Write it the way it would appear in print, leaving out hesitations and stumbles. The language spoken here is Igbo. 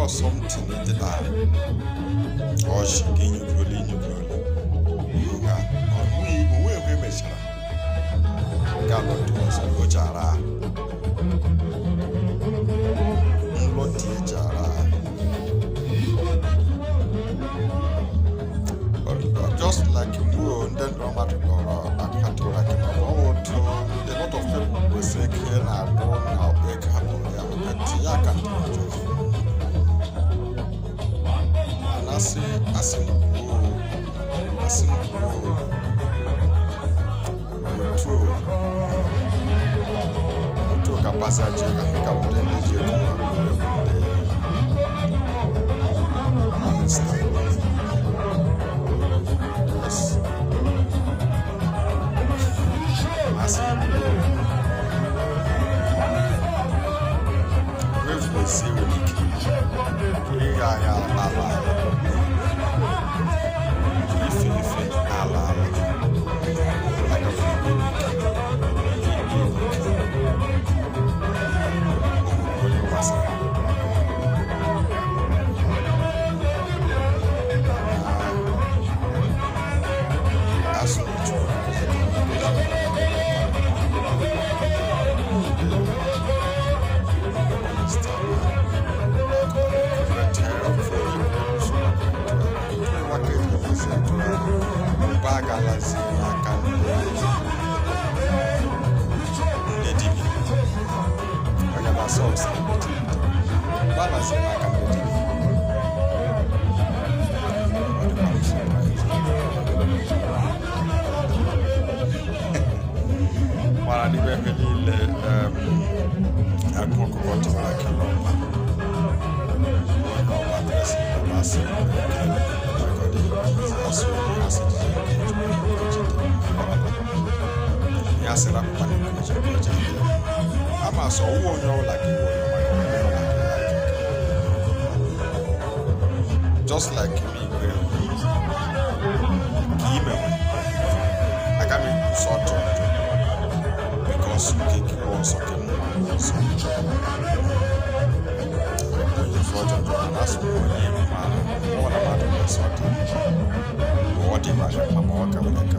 or something in the or she gain you really. We measure. Gallop to us, Ojara. Loti Jara. Just like you go and then dramatic or a cattle like a lot of people will say, can I go now? Wake up on the Yaka. And I say, capacity just like me, I can make sort of because you keep on sucking that's what about the sort of what